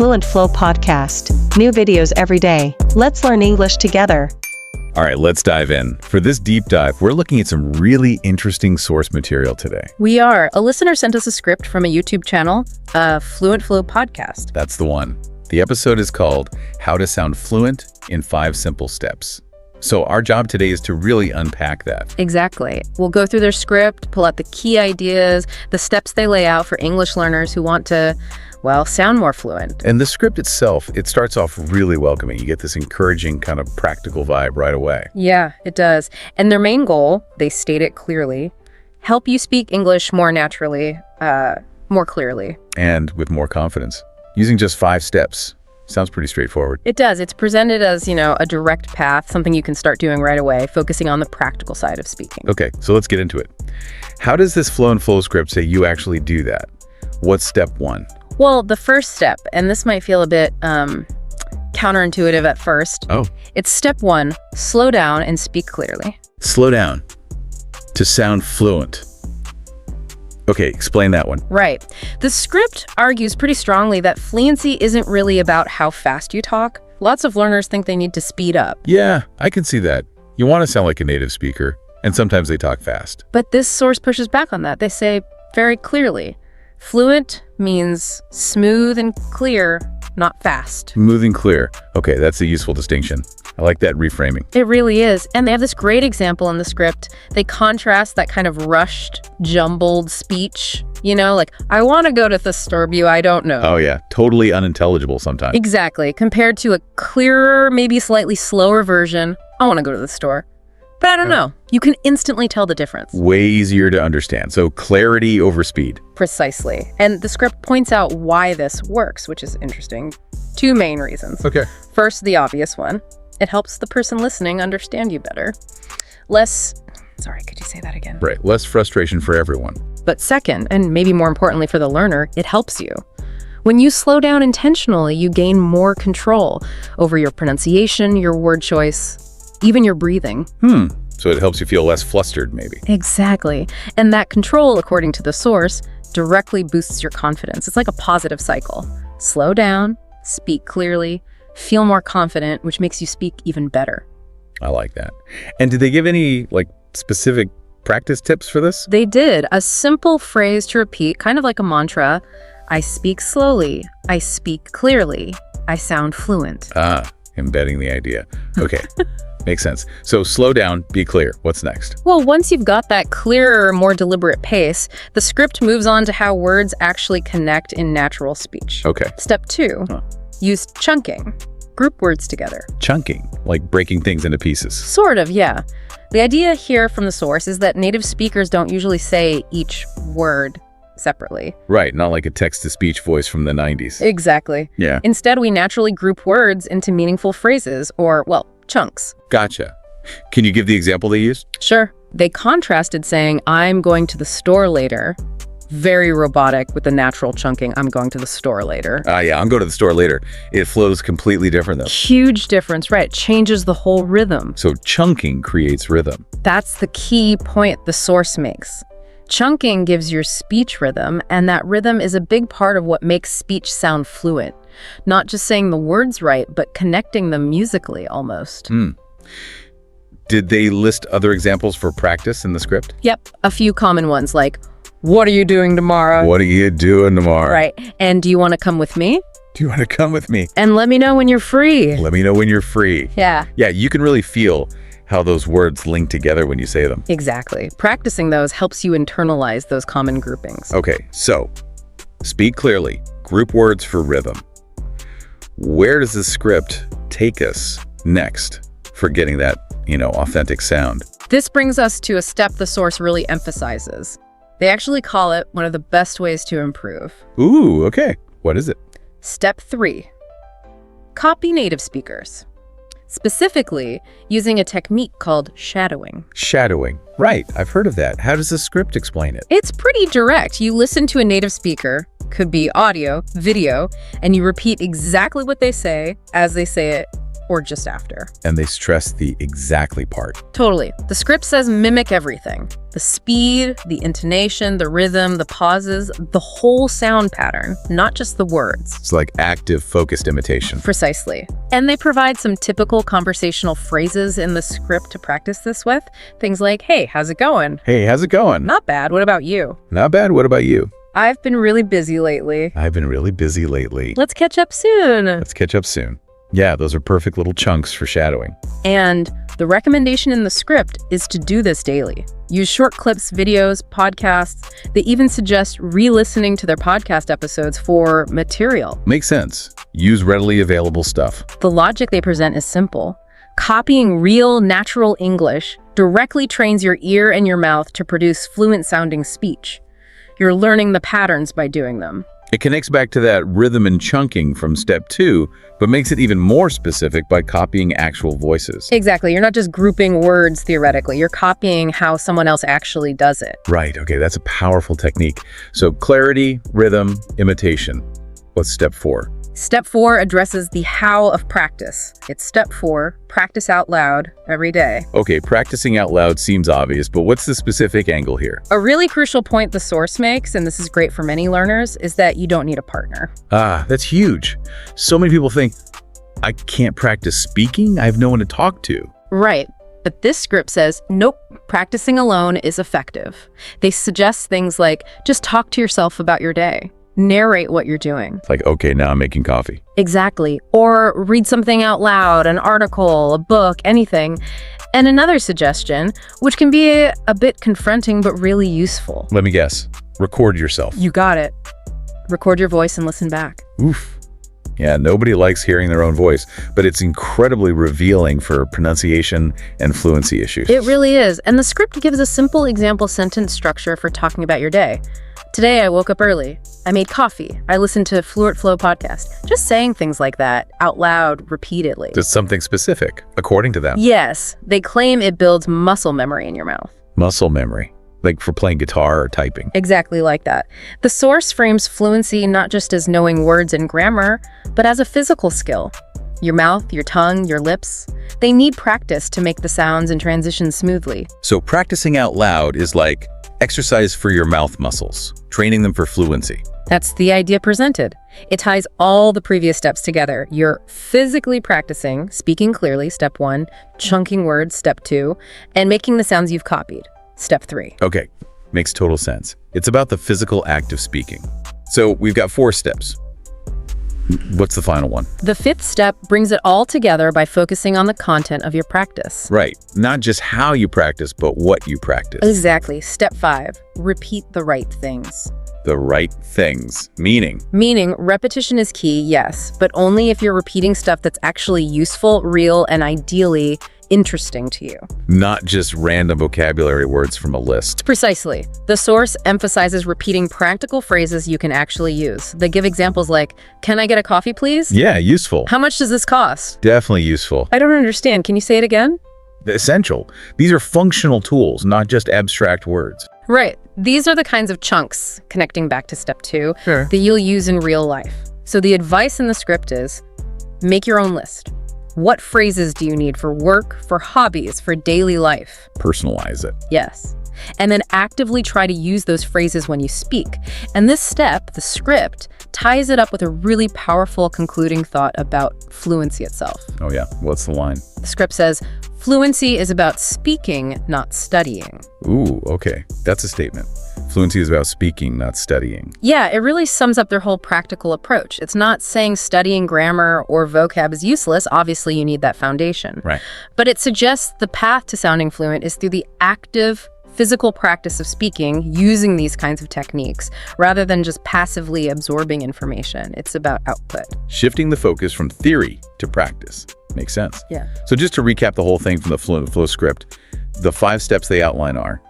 Fluent Flow podcast. New videos every day. Let's learn English together. All right, let's dive in. For this deep dive, we're looking at some really interesting source material today. We are. A listener sent us a script from a YouTube channel, Fluent Flow podcast. That's the one. The episode is called How to Sound Fluent in 5 Simple Steps. So our job today is to really unpack that. Exactly. We'll go through their script, pull out the key ideas, the steps they lay out for English learners who want to, well, sound more fluent. And the script itself, it starts off really welcoming. You get this encouraging kind of practical vibe right away. Yeah, it does. And their main goal, they state it clearly, help you speak English more naturally, more clearly. And with more confidence. Using just 5 steps. Sounds pretty straightforward. It does. It's presented as, a direct path, something you can start doing right away, focusing on the practical side of speaking. Okay, so let's get into it. How does this Fluent Flow script say you actually do that? What's step 1? Well, the first step, and this might feel a bit counterintuitive at first. Oh. It's step 1, slow down and speak clearly. Slow down to sound fluent. Okay, explain that one. Right. The script argues pretty strongly that fluency isn't really about how fast you talk. Lots of learners think they need to speed up. Yeah, I can see that. You want to sound like a native speaker, and sometimes they talk fast. But this source pushes back on that. They say very clearly, fluent means smooth and clear, not fast. Smooth and clear. Okay, that's a useful distinction. I like that reframing. It really is. And they have this great example in the script. They contrast that kind of rushed, jumbled speech, like, I want to go to the store, I don't know. Oh yeah, totally unintelligible sometimes. Exactly, compared to a clearer, maybe slightly slower version, I want to go to the store. But I don't know. You can instantly tell the difference. Way easier to understand. So clarity over speed. Precisely. And the script points out why this works, which is interesting. 2 main reasons. Okay. First, the obvious one. It helps the person listening understand you better. Sorry, could you say that again? Right, less frustration for everyone. But second, and maybe more importantly for the learner, it helps you. When you slow down intentionally, you gain more control over your pronunciation, your word choice, even your breathing. So it helps you feel less flustered, maybe. Exactly. And that control, according to the source, directly boosts your confidence. It's like a positive cycle. Slow down, speak clearly, feel more confident, which makes you speak even better. I like that. And did they give any, specific practice tips for this? They did. A simple phrase to repeat, kind of like a mantra. I speak slowly. I speak clearly. I sound fluent. Embedding the idea. Okay. Makes sense. So slow down, be clear. What's next? Well, once you've got that clearer, more deliberate pace, the script moves on to how words actually connect in natural speech. Okay. Step 2, use chunking. Group words together. Chunking, like breaking things into pieces. Sort of, yeah. The idea here from the source is that native speakers don't usually say each word separately. Right, not like a text-to-speech voice from the 90s. Exactly. Yeah. Instead, we naturally group words into meaningful phrases or, chunks. Gotcha. Can you give the example they used? Sure. They contrasted saying, I'm going to the store later, very robotic, with the natural chunking, I'm going to the store later. Yeah, I'm going to the store later. It flows completely different, though. Huge difference, right? It changes the whole rhythm. So chunking creates rhythm. That's the key point the source makes. Chunking gives your speech rhythm, and that rhythm is a big part of what makes speech sound fluent. Not just saying the words right, but connecting them musically almost. Did they list other examples for practice in the script? Yep, a few common ones like, what are you doing tomorrow? What are you doing tomorrow? Right, and do you want to come with me? Do you want to come with me? And let me know when you're free. Let me know when you're free. Yeah. Yeah, you can really feel how those words link together when you say them. Exactly. Practicing those helps you internalize those common groupings. Okay, so speak clearly, group words for rhythm. Where does the script take us next for getting that, authentic sound? This brings us to a step the source really emphasizes. They actually call it one of the best ways to improve. Ooh, okay. What is it? Step 3, copy native speakers. Specifically, using a technique called shadowing. Shadowing. Right, I've heard of that. How does the script explain it? It's pretty direct. You listen to a native speaker, could be audio, video, and you repeat exactly what they say as they say it or just after. And they stress the exactly part. Totally. The script says mimic everything. The speed, the intonation, the rhythm, the pauses, the whole sound pattern, not just the words. It's like active, focused imitation. Precisely. And they provide some typical conversational phrases in the script to practice this with. Things like, hey, how's it going? Hey, how's it going? Not bad. What about you? Not bad. What about you? I've been really busy lately. I've been really busy lately. Let's catch up soon. Let's catch up soon. Yeah, those are perfect little chunks for shadowing. And the recommendation in the script is to do this daily. Use short clips, videos, podcasts. They even suggest re-listening to their podcast episodes for material. Makes sense. Use readily available stuff. The logic they present is simple. Copying real, natural English directly trains your ear and your mouth to produce fluent-sounding speech. You're learning the patterns by doing them. It connects back to that rhythm and chunking from step 2, but makes it even more specific by copying actual voices. Exactly. You're not just grouping words theoretically. You're copying how someone else actually does it. Right. Okay, that's a powerful technique. So clarity, rhythm, imitation. What's step 4? Step 4 addresses the how of practice. It's step 4, practice out loud every day. Okay, practicing out loud seems obvious, but what's the specific angle here? A really crucial point the source makes, and this is great for many learners, is that you don't need a partner. Ah, that's huge. So many people think, I can't practice speaking? I have no one to talk to. Right. But this script says, nope, practicing alone is effective. They suggest things like, just talk to yourself about your day. Narrate what you're doing. It's like, okay, now I'm making coffee. Exactly. Or read something out loud, an article, a book, anything. And another suggestion, which can be a bit confronting but really useful. Let me guess. Record yourself. You got it. Record your voice and listen back. Oof. Yeah, nobody likes hearing their own voice, but it's incredibly revealing for pronunciation and fluency issues. It really is. And the script gives a simple example sentence structure for talking about your day. Today, I woke up early. I made coffee. I listened to Fluent podcast. Just saying things like that out loud repeatedly. Just something specific, according to them. Yes, they claim it builds muscle memory in your mouth. Muscle memory, like for playing guitar or typing. Exactly like that. The source frames fluency not just as knowing words and grammar, but as a physical skill. Your mouth, your tongue, your lips, they need practice to make the sounds and transitions smoothly. So practicing out loud is like exercise for your mouth muscles, training them for fluency. That's the idea presented. It ties all the previous steps together. You're physically practicing, speaking clearly, step 1, chunking words, step 2, and making the sounds you've copied, step 3. Okay, makes total sense. It's about the physical act of speaking. So we've got 4 steps. What's the final one? The 5th step brings it all together by focusing on the content of your practice. Right. Not just how you practice, but what you practice. Exactly. Step 5, repeat the right things. The right things. Meaning, repetition is key, yes, but only if you're repeating stuff that's actually useful, real, and ideally interesting to you. not just random vocabulary words from a list. Precisely. The source emphasizes repeating practical phrases you can actually use. They give examples like, "Can I get a coffee, please?" Yeah, useful. "How much does this cost?" Definitely useful. "I don't understand. Can you say it again?" Essential. These are functional tools, not just abstract words. Right. These are the kinds of chunks, connecting back to step 2, Sure. that you'll use in real life. So the advice in the script is, make your own list. What phrases do you need for work, for hobbies, for daily life? Personalize it. Yes. And then actively try to use those phrases when you speak. And this step, the script, ties it up with a really powerful concluding thought about fluency itself. Oh yeah, what's the line? The script says, fluency is about speaking, not studying. Ooh, okay. That's a statement. Fluency is about speaking, not studying. Yeah, it really sums up their whole practical approach. It's not saying studying grammar or vocab is useless. Obviously, you need that foundation. Right. But it suggests the path to sounding fluent is through the active, physical practice of speaking using these kinds of techniques, rather than just passively absorbing information. It's about output. Shifting the focus from theory to practice. Makes sense. Yeah. So just to recap the whole thing from the Flow script, the 5 steps they outline are: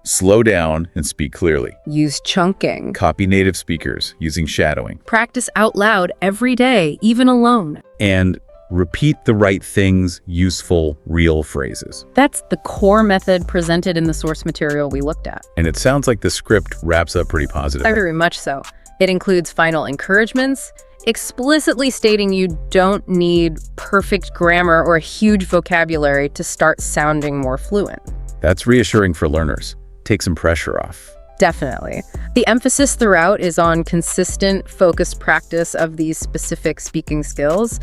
slow down and speak clearly. Use chunking. Copy native speakers using shadowing. Practice out loud every day, even alone. And repeat the right things, useful, real phrases. That's the core method presented in the source material we looked at. And it sounds like the script wraps up pretty positively. Very much so. It includes final encouragements. explicitly stating you don't need perfect grammar or a huge vocabulary to start sounding more fluent. That's reassuring for learners. Take some pressure off. Definitely. The emphasis throughout is on consistent, focused practice of these specific speaking skills.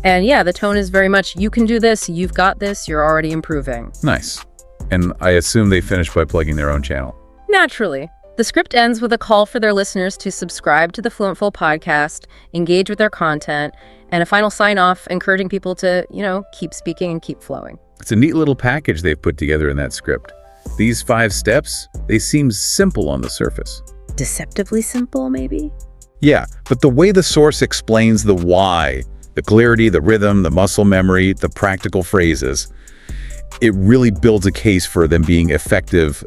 And yeah, the tone is very much, you can do this, you've got this, you're already improving. Nice. And I assume they finish by plugging their own channel. Naturally. The script ends with a call for their listeners to subscribe to the Fluent Flow podcast, engage with their content, and a final sign-off encouraging people to, keep speaking and keep flowing. It's a neat little package they've put together in that script. These 5 steps, they seem simple on the surface. Deceptively simple, maybe? Yeah, but the way the source explains the why, the clarity, the rhythm, the muscle memory, the practical phrases, it really builds a case for them being effective,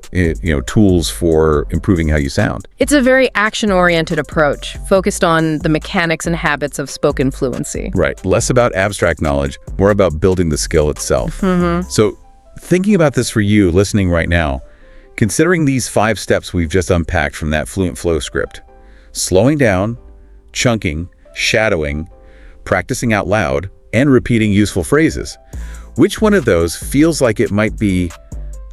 tools for improving how you sound. It's a very action-oriented approach, focused on the mechanics and habits of spoken fluency. Right. Less about abstract knowledge, more about building the skill itself. So thinking about this for you listening right now, considering these 5 steps we've just unpacked from that Fluent Flow script, slowing down, chunking, shadowing, practicing out loud, and repeating useful phrases, which one of those feels like it might be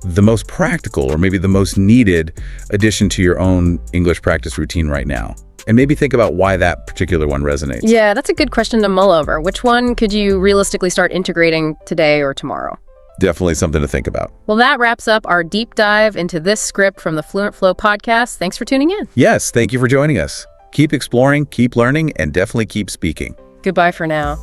the most practical or maybe the most needed addition to your own English practice routine right now? And maybe think about why that particular one resonates. Yeah, that's a good question to mull over. Which one could you realistically start integrating today or tomorrow? Definitely something to think about. Well, that wraps up our deep dive into this script from the Fluent Flow podcast. Thanks for tuning in. Yes, thank you for joining us. Keep exploring, keep learning, and definitely keep speaking. Goodbye for now.